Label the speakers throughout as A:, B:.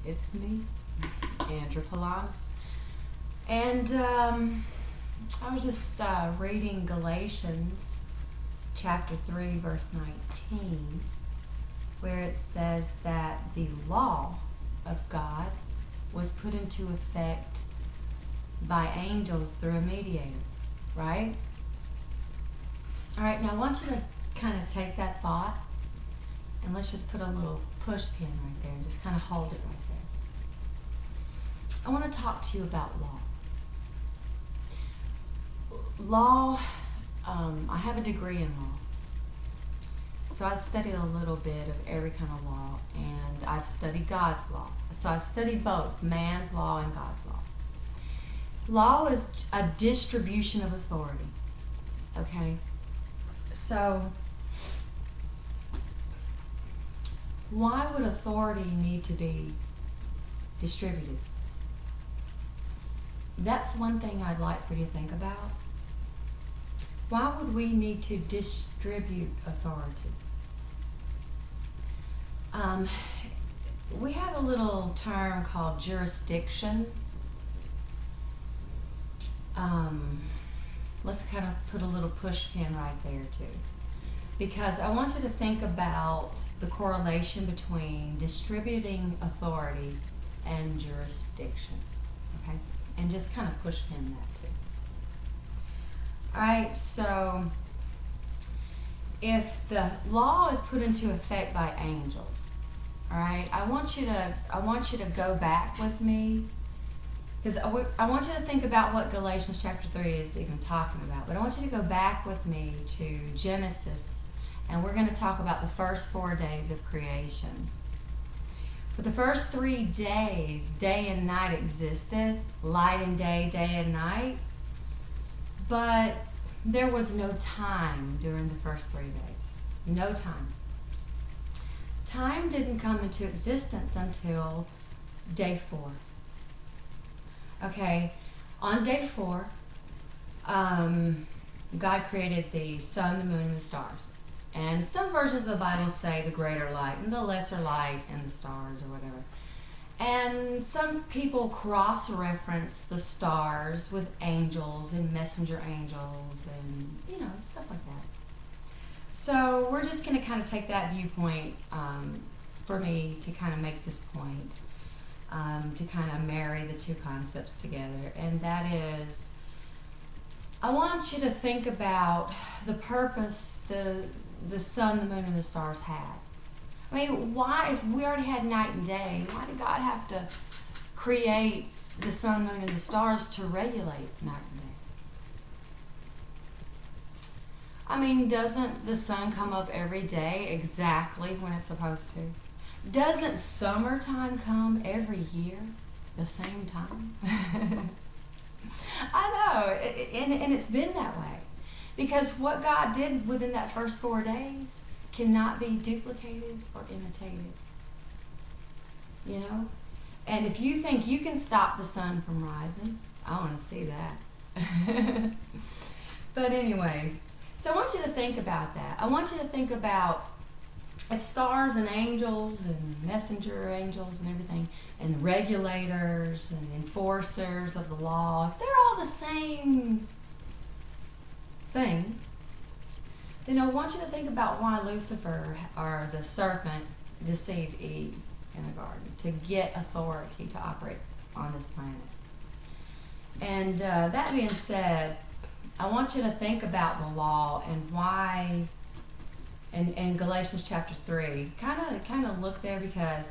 A: It's me, Andra P'Lonas. And I was just reading Galatians chapter 3, verse 19, where it says that the law of God was put into effect by angels through a mediator, right? All right, now I want you to kind of take that thought and let's just put a little push pin right there and just kind of hold it right there. I want to talk to you about law. Law, I have a degree in law. So I've studied a little bit of every kind of law, and I've studied God's law. So I've studied both man's law and God's law. Law is a distribution of authority, okay? So why would authority need to be distributed? That's one thing I'd like for you to think about. Why would we need to distribute authority? We have a little term called jurisdiction. Let's kind of put a little push pin right there too. Because I want you to think about the correlation between distributing authority and jurisdiction, okay? And just kind of push pin that too. All right, so if the law is put into effect by angels, all right, I want you to go back with me, because I want you to think about what Galatians chapter 3 is even talking about. But I want you to go back with me to Genesis, and we're going to talk about the first 4 days of creation. For the first 3 days, day and night existed, light and day, day and night. But there was no time during the first 3 days. No time. Time didn't come into existence until day 4. Okay, on day 4, God created the sun, the moon, and the stars. And some versions of the Bible say the greater light and the lesser light and the stars or whatever. And some people cross-reference the stars with angels and messenger angels and, stuff like that. So we're just going to kind of take that viewpoint for me to kind of make this point, to kind of marry the two concepts together. And that is, I want you to think about the purpose the sun, the moon, and the stars had. I mean, why, if we already had night and day, why did God have to create the sun, moon, and the stars to regulate night and day? I mean, doesn't the sun come up every day exactly when it's supposed to? Doesn't summertime come every year the same time? I know, and it's been that way. Because what God did within that first 4 days cannot be duplicated or imitated. And if you think you can stop the sun from rising, I want to see that. But anyway, so I want you to think about that. I want you to think about if stars and angels and messenger angels and everything, and regulators and enforcers of the law, if they're all the same thing, then I want you to think about why Lucifer, or the serpent, deceived Eve in the garden to get authority to operate on this planet. And that being said, I want you to think about the law and why, in Galatians chapter 3, kind of look there, because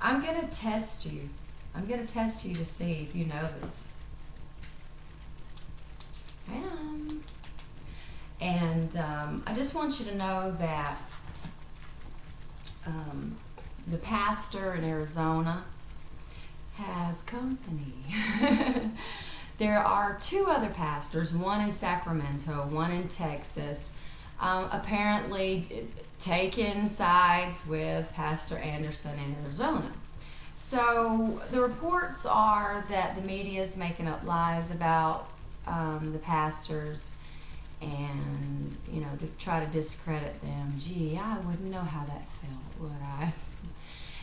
A: I'm going to test you. I'm going to test you to see if you know this. And I just want you to know that the pastor in Arizona has company. There are 2 other pastors, one in Sacramento, one in Texas, apparently taking sides with Pastor Anderson in Arizona. So the reports are that the media is making up lies about the pastors, and to try to discredit them. Gee, I wouldn't know how that felt, would I?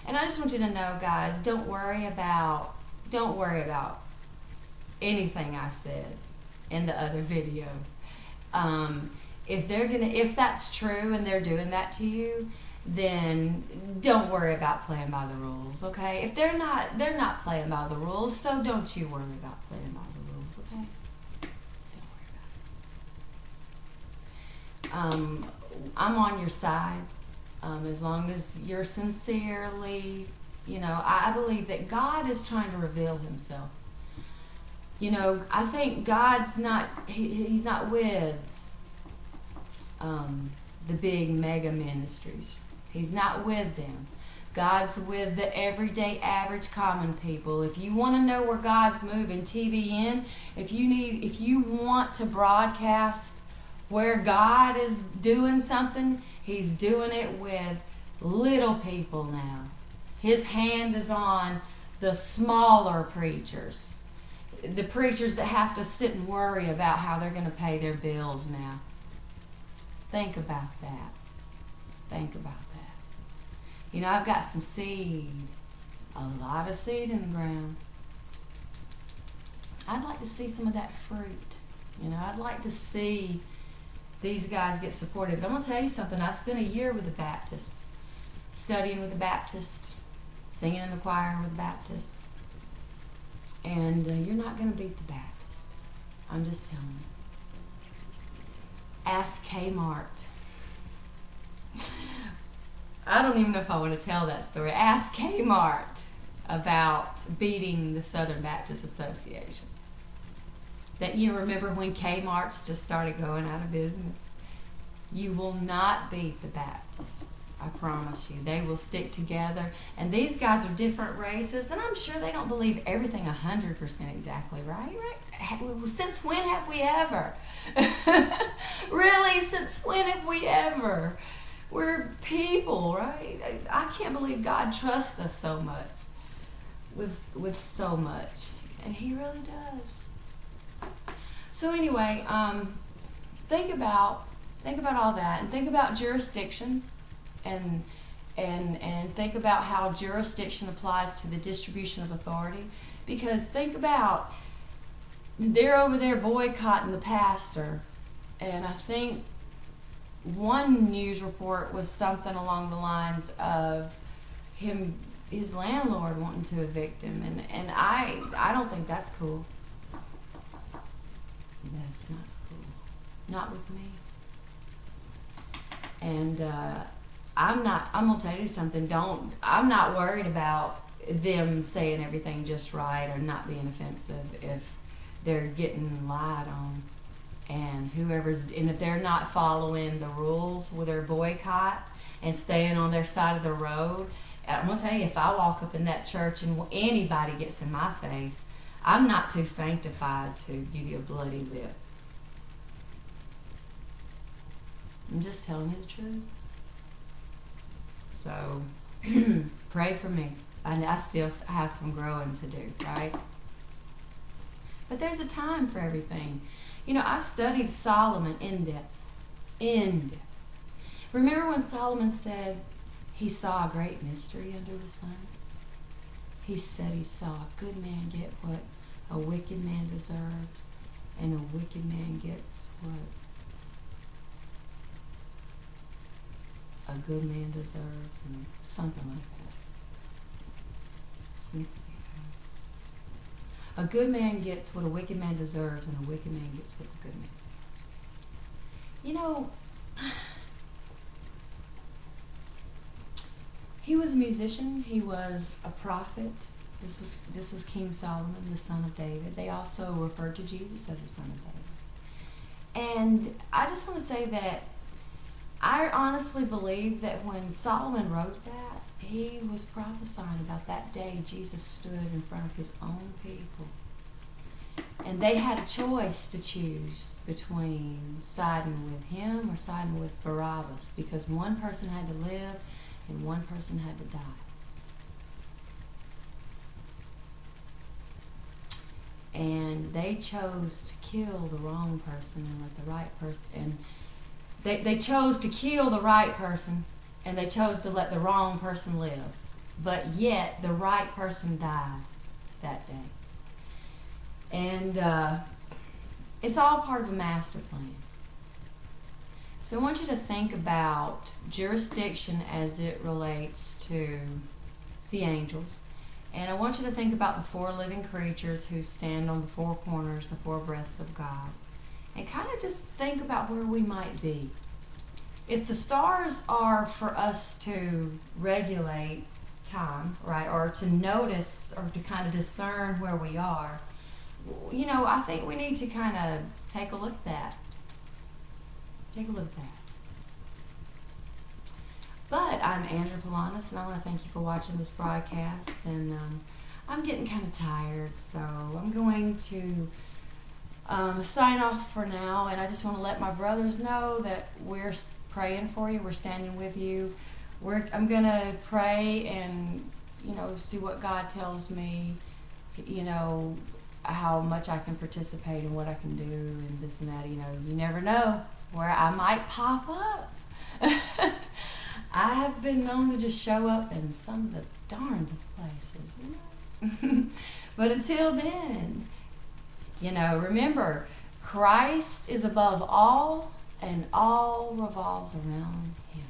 A: And I just want you to know, guys, don't worry about anything I said in the other video. If that's true and they're doing that to you, then don't worry about playing by the rules, okay? If they're not playing by the rules, so don't you worry about playing by the rules, okay? Don't worry about it. I'm on your side. As long as you're sincerely, I believe that God is trying to reveal himself. I think God's not, he's not with the big mega ministries. He's not with them. God's with the everyday average common people. If you want to know where God's moving, TBN, if you want to broadcast where God is doing something, he's doing it with little people now. His hand is on the smaller preachers. The preachers that have to sit and worry about how they're going to pay their bills now. Think about that. Think about that. I've got some seed. A lot of seed in the ground. I'd like to see some of that fruit. I'd like to see these guys get supported. But I'm going to tell you something. I spent a year with a Baptist, studying with a Baptist, singing in the choir with a Baptist. And you're not going to beat the Baptist. I'm just telling you. Ask Kmart. I don't even know if I want to tell that story. Ask Kmart about beating the Southern Baptist Association. That you remember when Kmart's just started going out of business? You will not beat the Baptist. I promise you. They will stick together. And these guys are different races, and I'm sure they don't believe everything 100% exactly right? Since when have we ever? Really, since when have we ever? We're people, right? I can't believe God trusts us so much with so much. And he really does. So anyway, think about all that, and think about jurisdiction. And think about how jurisdiction applies to the distribution of authority. Because think about, they're over there boycotting the pastor. And I think one news report was something along the lines of his landlord wanting to evict him. And I don't think that's cool. That's not cool. Not with me. And I'm gonna tell you something. I'm not worried about them saying everything just right or not being offensive if they're getting lied on, and if they're not following the rules with their boycott and staying on their side of the road. I'm gonna tell you, if I walk up in that church and anybody gets in my face, I'm not too sanctified to give you a bloody lip. I'm just telling you the truth. So, pray for me. I still have some growing to do, right? But there's a time for everything. I studied Solomon in depth. Remember when Solomon said he saw a great mystery under the sun? He said he saw a good man get what a wicked man deserves, and a wicked man gets what a good man deserves, and something like that. Let's see. A good man gets what a wicked man deserves, and a wicked man gets what the good man deserves. He was a musician. He was a prophet. This was King Solomon, the son of David. They also referred to Jesus as the son of David. And I just want to say that I honestly believe that when Solomon wrote that, he was prophesying about that day Jesus stood in front of his own people. And they had a choice to choose between siding with him or siding with Barabbas, because one person had to live and one person had to die. And they chose to kill the wrong person and let the right person, and they chose to kill the right person, and they chose to let the wrong person live. but yet the right person died that day. And it's all part of a master plan. So I want you to think about jurisdiction as it relates to the angels. And I want you to think about the four living creatures who stand on the four corners, the four breaths of God. And kind of just think about where we might be. If the stars are for us to regulate time, right, or to notice or to kind of discern where we are, you know, I think we need to kind of take a look at that. Take a look at that. But I'm Andra P'Lonas, and I want to thank you for watching this broadcast. And I'm getting kind of tired, so I'm going to sign off for now. And I just want to let my brothers know that we're praying for you. We're standing with you. I'm going to pray and, you know, see what God tells me, you know, how much I can participate and what I can do and this and that. You know, you never know where I might pop up. I have been known to just show up in some of the darndest places, you know. But until then, you know, remember, Christ is above all, and all revolves around Him.